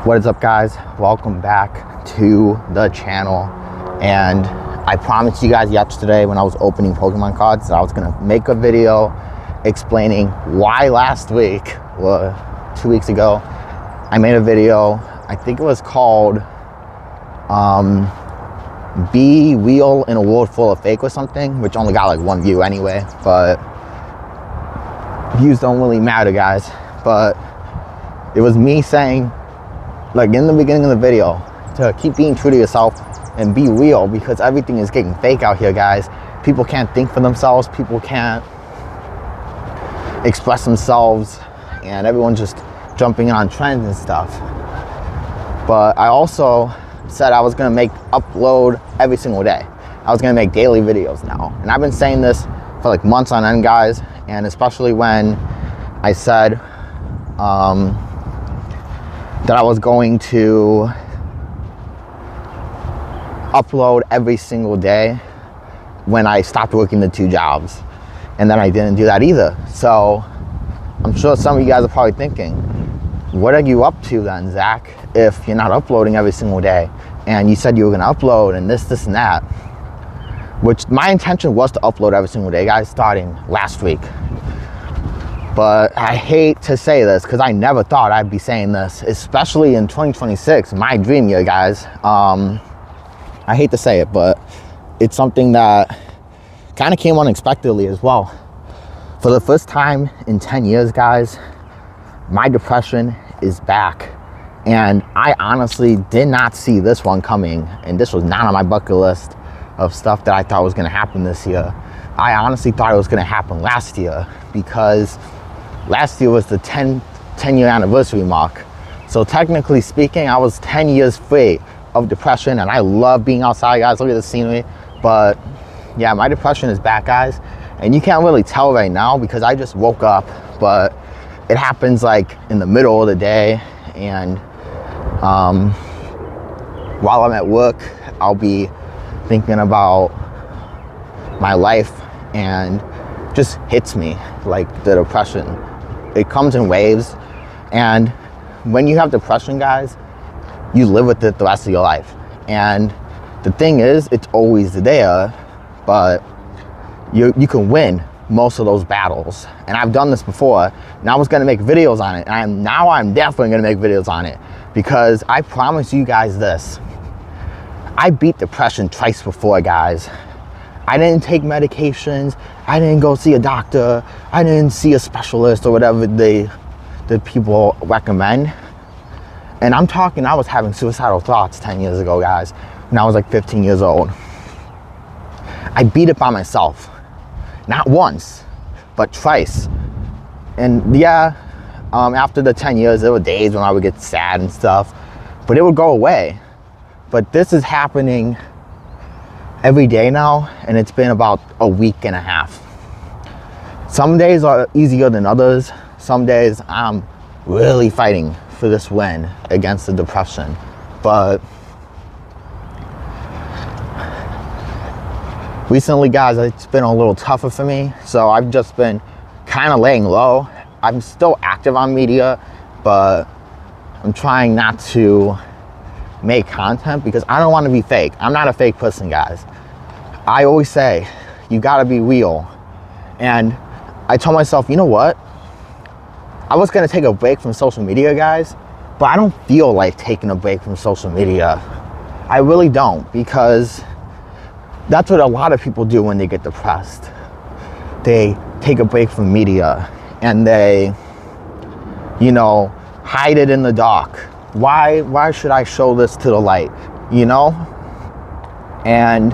What is up, guys? Welcome back to the channel. And I promised you guys yesterday when I was opening Pokemon cards that I was gonna make a video explaining why last week, or 2 weeks ago, I made a video. I think it was called Be Real in a World Full of Fake or something, which only got like 1 view anyway, but views don't really matter, guys. But it was me saying, like in the beginning of the video, to keep being true to yourself and be real, because everything is getting fake out here, guys. People can't think for themselves, people can't express themselves, and everyone's just jumping in on trends and stuff. But I also said I was gonna upload every single day. I was gonna make daily videos now, and I've been saying this for like months on end, guys. And especially when I said that I was going to upload every single day when I stopped working the 2 jobs, and then I didn't do that either. So I'm sure some of you guys are probably thinking, what are you up to then, Zach, if you're not uploading every single day? And you said you were gonna upload and this and that, which my intention was to upload every single day, guys, starting last week. But I hate to say this because I never thought I'd be saying this, especially in 2026, my dream year, guys. I hate to say it, but it's something that kind of came unexpectedly as well. For the first time in 10 years, guys, my depression is back. And I honestly did not see this one coming. And this was not on my bucket list of stuff that I thought was gonna happen this year. I honestly thought it was gonna happen last year, because last year was the 10-year anniversary mark. So technically speaking, I was 10 years free of depression, and I love being outside, guys. Look at the scenery. But yeah, my depression is back, guys. And you can't really tell right now because I just woke up, but it happens like in the middle of the day. And while I'm at work, I'll be thinking about my life, and just hits me like the depression. It comes in waves, and when you have depression, guys, you live with it the rest of your life. And the thing is, it's always there, but you can win most of those battles. And I've done this before, and I was gonna make videos on it, and I'm definitely gonna make videos on it, because I promise you guys this: I beat depression twice before, guys. I didn't take medications, I didn't go see a doctor, I didn't see a specialist or whatever the people recommend. And I'm talking, I was having suicidal thoughts 10 years ago, guys, when I was like 15 years old. I beat it by myself. Not once, but twice. And yeah, after the 10 years, there were days when I would get sad and stuff, but it would go away. But this is happening every day now, and it's been about a week and a half. Some days are easier than others. Some days I'm really fighting for this win against the depression. But recently, guys, it's been a little tougher for me, so I've just been kind of laying low. I'm still active on media, but I'm trying not to make content because I don't want to be fake. I'm not a fake person, guys. I always say, you gotta be real. And I told myself, you know what? I was gonna take a break from social media, guys, but I don't feel like taking a break from social media. I really don't, because that's what a lot of people do when they get depressed. They take a break from media and they, hide it in the dark. Why should I show this to the light, And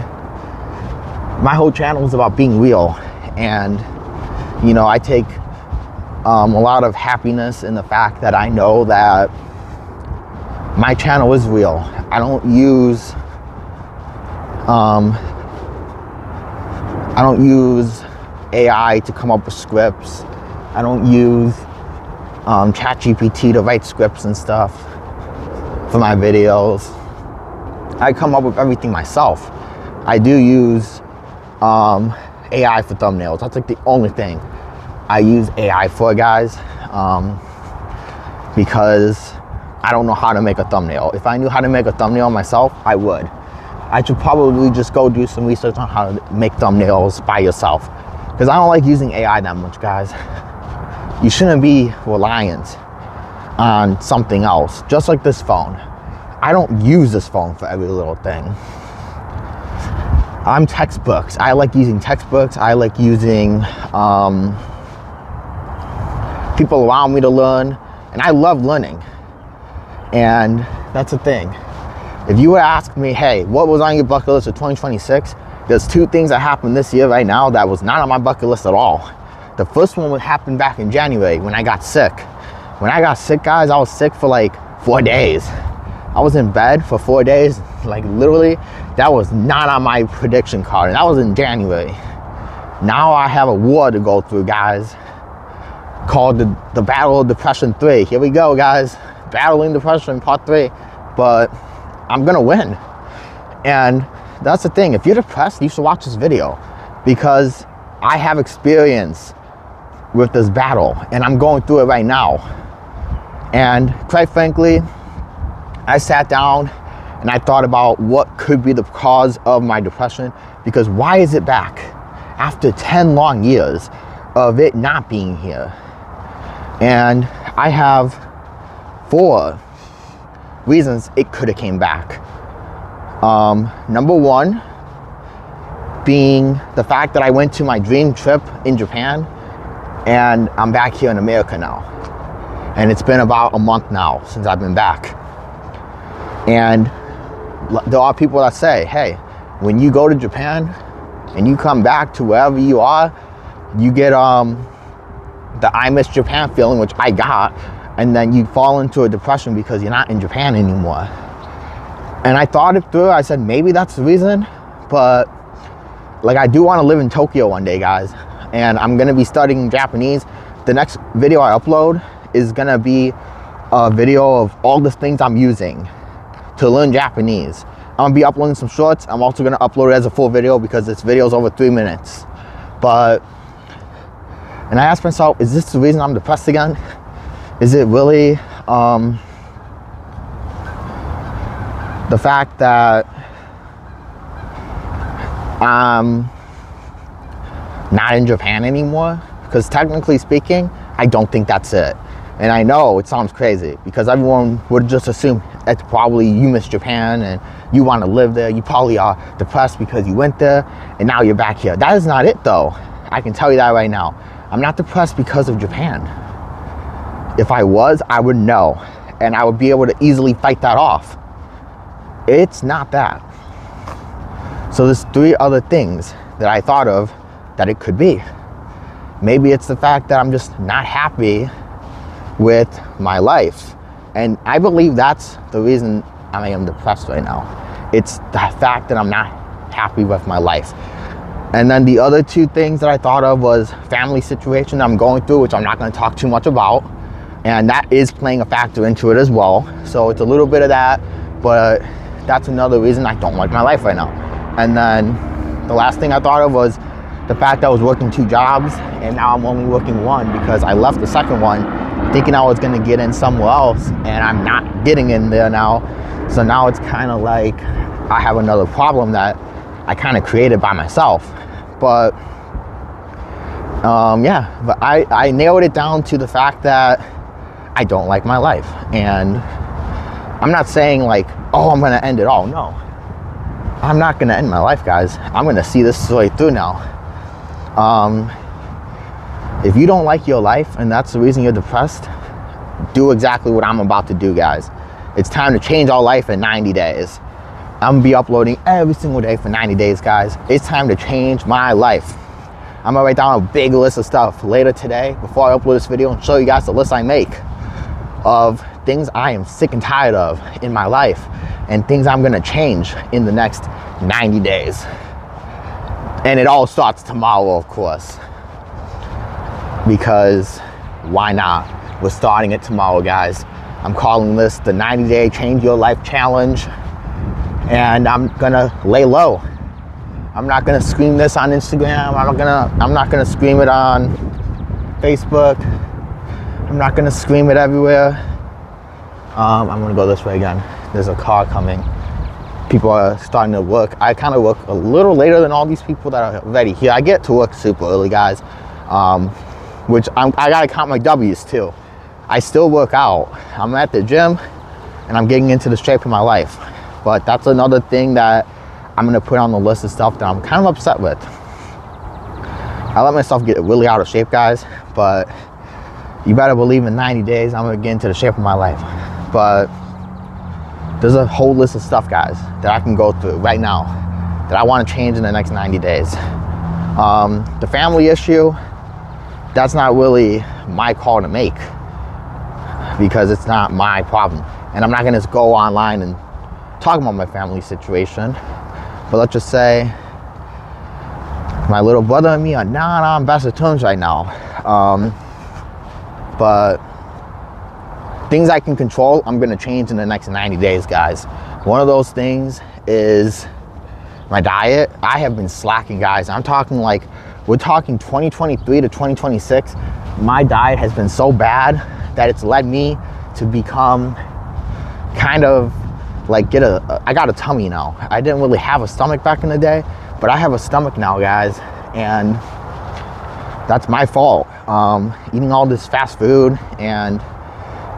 my whole channel is about being real. And, I take a lot of happiness in the fact that I know that my channel is real. I don't use AI to come up with scripts. I don't use ChatGPT to write scripts and stuff for my videos. I come up with everything myself. I do use AI for thumbnails. That's like the only thing I use AI for, guys, because I don't know how to make a thumbnail. If I knew how to make a thumbnail myself, I would. I should probably just go do some research on how to make thumbnails by yourself, because I don't like using AI that much, guys. You shouldn't be reliant on something else. Just like this phone. I don't use this phone for every little thing. I'm textbooks. I like using textbooks. I like using people around me to learn, and I love learning. And that's the thing. If you were to ask me, hey, what was on your bucket list for 2026? There's 2 things that happened this year right now that was not on my bucket list at all. The first one would happen back in January when I got sick. When I got sick, guys, I was sick for like 4 days. I was in bed for 4 days. Like literally, that was not on my prediction card. And that was in January. Now I have a war to go through, guys, called the Battle of Depression 3. Here we go, guys. Battling Depression Part 3. But I'm gonna win. And that's the thing. If you're depressed, you should watch this video, because I have experience with this battle and I'm going through it right now. And quite frankly, I sat down and I thought about what could be the cause of my depression, because why is it back after 10 long years of it not being here? And I have 4 reasons it could have came back. Number 1 being the fact that I went to my dream trip in Japan and I'm back here in America now. And it's been about a month now since I've been back. And there are people that say, hey, when you go to Japan and you come back to wherever you are, you get the I miss Japan feeling, which I got, and then you fall into a depression because you're not in Japan anymore. And I thought it through. I said, maybe that's the reason, but like, I do want to live in Tokyo one day, guys, and I'm going to be studying Japanese. The next video I upload is going to be a video of all the things I'm using to learn Japanese. I'm going to be uploading some shorts. I'm also going to upload it as a full video because this video is over 3 minutes. And I asked myself, is this the reason I'm depressed again? Is it really the fact that I'm not in Japan anymore? Because technically speaking, I don't think that's it. And I know it sounds crazy because everyone would just assume it's probably you miss Japan and you want to live there. You probably are depressed because you went there and now you're back here. That is not it though. I can tell you that right now. I'm not depressed because of Japan. If I was, I would know, and I would be able to easily fight that off. It's not that. So there's 3 other things that I thought of that it could be. Maybe it's the fact that I'm just not happy with my life. And I believe that's the reason I am depressed right now. It's the fact that I'm not happy with my life. And then the other 2 things that I thought of was family situation I'm going through, which I'm not going to talk too much about. And that is playing a factor into it as well. So it's a little bit of that, but that's another reason I don't like my life right now. And then the last thing I thought of was the fact that I was working 2 jobs and now I'm only working 1 because I left the second one thinking I was going to get in somewhere else, and I'm not getting in there now. So now it's kind of like I have another problem that I kind of created by myself. But yeah, but I nailed it down to the fact that I don't like my life. And I'm not saying like, oh, I'm gonna end it all. No, I'm not gonna end my life, guys. I'm gonna see this story through now. If you don't like your life and that's the reason you're depressed, do exactly what I'm about to do, guys. It's time to change our life in 90 days. I'm gonna be uploading every single day for 90 days, guys. It's time to change my life. I'm gonna write down a big list of stuff later today before I upload this video and show you guys the list I make of things I am sick and tired of in my life and things I'm gonna change in the next 90 days. And it all starts tomorrow, of course, because why not? We're starting it tomorrow, guys. I'm calling this the 90-day Change Your Life Challenge, and I'm gonna lay low. I'm not gonna scream this on Instagram. I'm not gonna scream it on Facebook. I'm not gonna scream it everywhere. I'm gonna go this way again. There's a car coming. People are starting to work. I kind of work a little later than all these people that are already here. I get to work super early, guys, which I gotta count my W's too. I still work out. I'm at the gym and I'm getting into the shape of my life. But that's another thing that I'm gonna put on the list of stuff that I'm kind of upset with. I let myself get really out of shape, guys, but you better believe in 90 days I'm gonna get into the shape of my life. But there's a whole list of stuff, guys, that I can go through right now that I want to change in the next 90 days. The family issue, that's not really my call to make because it's not my problem. And I'm not going to go online and talk about my family situation. But let's just say my little brother and me are not on best of terms right now. But things I can control, I'm gonna change in the next 90 days, guys. One of those things is my diet. I have been slacking, guys. I'm talking like, we're talking 2023 to 2026. My diet has been so bad that it's led me to become kind of like I got a tummy now. I didn't really have a stomach back in the day, but I have a stomach now, guys, and that's my fault. Eating all this fast food and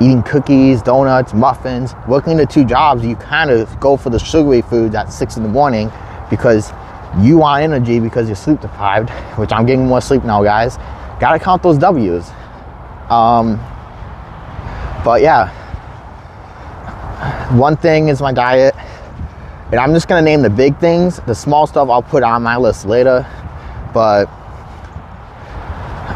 eating cookies, donuts, muffins, working the 2 jobs, you kind of go for the sugary foods at 6 in the morning because you want energy because you're sleep deprived, which I'm getting more sleep now, guys. Gotta count those W's. But yeah, one thing is my diet, and I'm just gonna name the big things. The small stuff I'll put on my list later,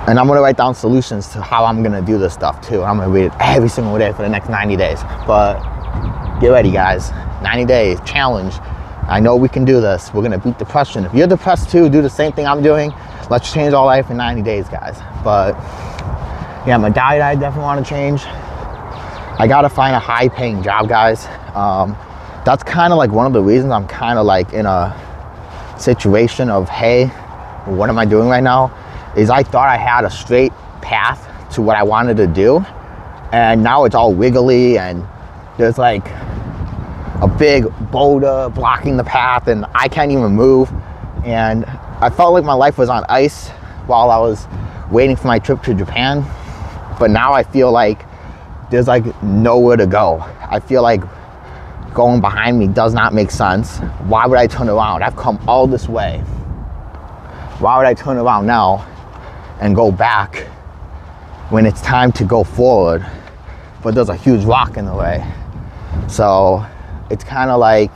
and I'm gonna write down solutions to how I'm gonna do this stuff too. I'm gonna read it every single day for the next 90 days. But get ready, guys. 90 days, challenge. I know we can do this. We're gonna beat depression. If you're depressed too, do the same thing I'm doing. Let's change our life in 90 days, guys. But yeah, my diet I definitely wanna change. I gotta find a high paying job, guys. That's kind of like one of the reasons I'm kind of like in a situation of, hey, what am I doing right now? Is I thought I had a straight path to what I wanted to do, and now it's all wiggly and there's like a big boulder blocking the path and I can't even move, and I felt like my life was on ice while I was waiting for my trip to Japan. But now I feel like there's like nowhere to go. I feel like going behind me does not make sense. Why would I turn around? I've come all this way. Why would I turn around now and go back when it's time to go forward, but there's a huge rock in the way? So it's kind of like,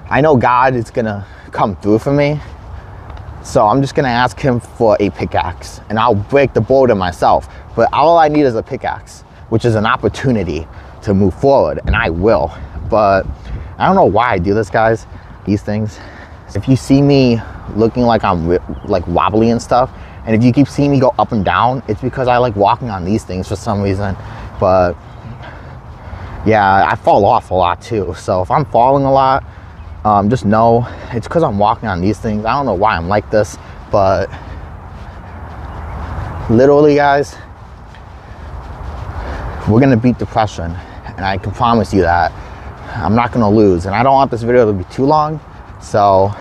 I know God is gonna come through for me, so I'm just gonna ask him for a pickaxe and I'll break the boulder myself. But all I need is a pickaxe, which is an opportunity to move forward, and I will. But I don't know why I do this, guys, these things. If you see me looking like I'm like wobbly and stuff, and if you keep seeing me go up and down, it's because I like walking on these things for some reason. But yeah, I fall off a lot too. So if I'm falling a lot, just know it's because I'm walking on these things. I don't know why I'm like this, but literally, guys, we're gonna beat depression, and I can promise you that. I'm not gonna lose, and I don't want this video to be too long, so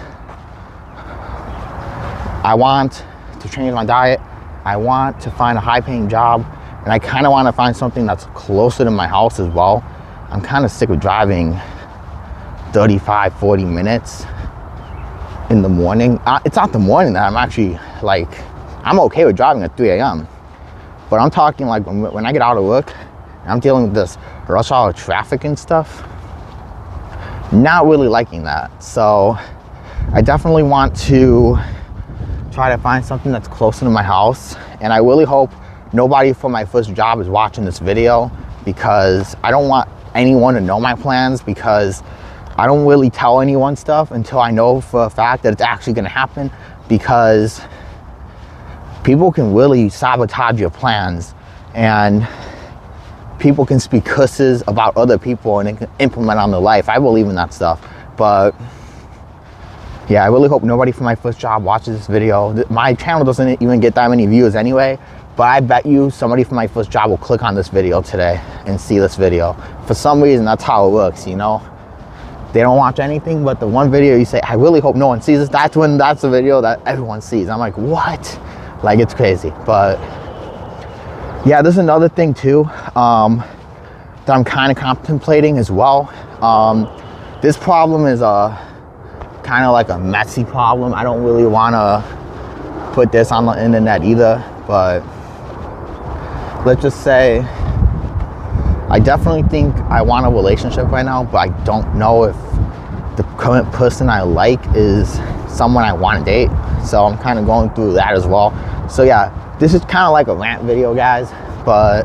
I want to change my diet. I want to find a high-paying job, and I kind of want to find something that's closer to my house as well. I'm kind of sick of driving 35-40 minutes in the morning. It's not the morning that I'm actually like, I'm okay with driving at 3 a.m. But I'm talking like when I get out of work and I'm dealing with this rush hour traffic and stuff, not really liking that. So I definitely want to try to find something that's closer to my house. And I really hope nobody from my first job is watching this video, because I don't want anyone to know my plans, because I don't really tell anyone stuff until I know for a fact that it's actually gonna happen, because people can really sabotage your plans, and people can speak curses about other people and they can implement on their life. I believe in that stuff. But yeah, I really hope nobody from my first job watches this video. My channel doesn't even get that many views anyway, But I bet you somebody from my first job will click on this video today and see this video. For some reason, that's how it works, you know? They don't watch anything but the one video you say, I really hope no one sees this. That's the video that everyone sees. I'm like, what? Like, it's crazy. But yeah, there's another thing too that I'm kind of contemplating as well. This problem is kind of like a messy problem. I don't really want to put this on the internet either, but let's just say I definitely think I want a relationship right now, but I don't know if the current person I like is someone I want to date. So I'm kind of going through that as well. So yeah, this is kind of like a rant video, guys, but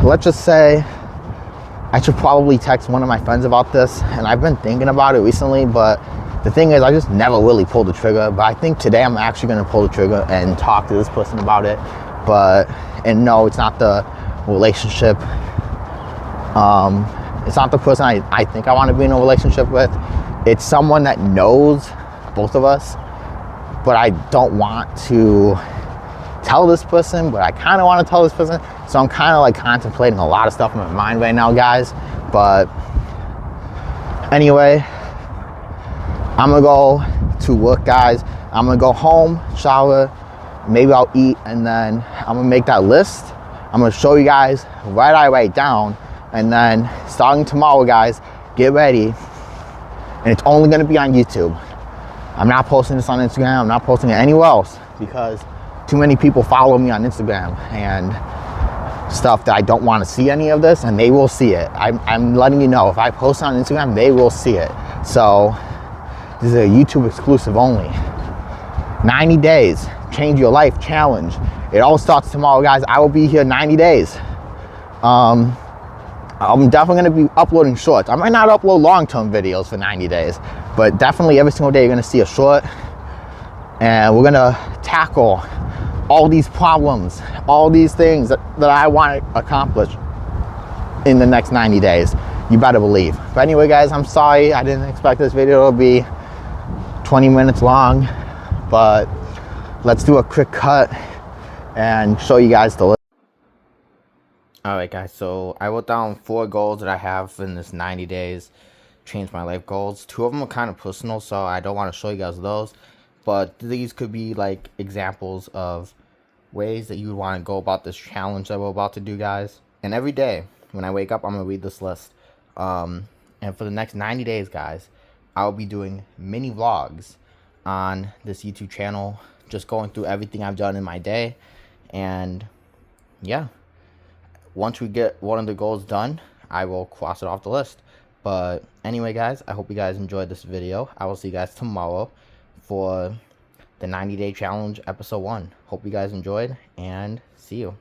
let's just say I should probably text one of my friends about this, and I've been thinking about it recently, but the thing is I just never really pulled the trigger. But I think today I'm actually going to pull the trigger and talk to this person about it. And no, it's not the relationship, it's not the person I think I want to be in a relationship with. It's someone that knows both of us, but I don't want to tell this person, but I kind of want to tell this person. So I'm kind of like contemplating a lot of stuff in my mind right now, guys. But anyway, I'm gonna go to work, guys. I'm gonna go home, shower, maybe I'll eat, and then I'm gonna make that list. I'm gonna show you guys what I write down, and then starting tomorrow, guys, get ready. And it's only gonna be on YouTube. I'm not posting this on Instagram. I'm not posting it anywhere else because too many people follow me on Instagram and stuff that I don't want to see any of this, and they will see it. I'm letting you know, if I post on Instagram, they will see it. So this is a YouTube exclusive only. 90 days, change your life challenge. It all starts tomorrow, guys. I will be here 90 days. I'm definitely going to be uploading shorts. I might not upload long-term videos for 90 days, but definitely every single day you're going to see a short. And we're going to tackle all these problems, all these things that I want to accomplish in the next 90 days. You better believe. But anyway, guys, I'm sorry. I didn't expect this video to be 20 minutes long, but let's do a quick cut and show you guys the list. All right, guys, so I wrote down 4 goals that I have in this 90 days change my life goals. 2 of them are kind of personal, so I don't want to show you guys those, but these could be like examples of ways that you would want to go about this challenge that we're about to do, guys. And every day when I wake up, I'm gonna read this list, and for the next 90 days, guys, I'll be doing mini vlogs on this YouTube channel, just going through everything I've done in my day. And yeah, once we get one of the goals done, I will cross it off the list. But anyway, guys, I hope you guys enjoyed this video. I will see you guys tomorrow for the 90-day challenge episode 1. Hope you guys enjoyed, and see you.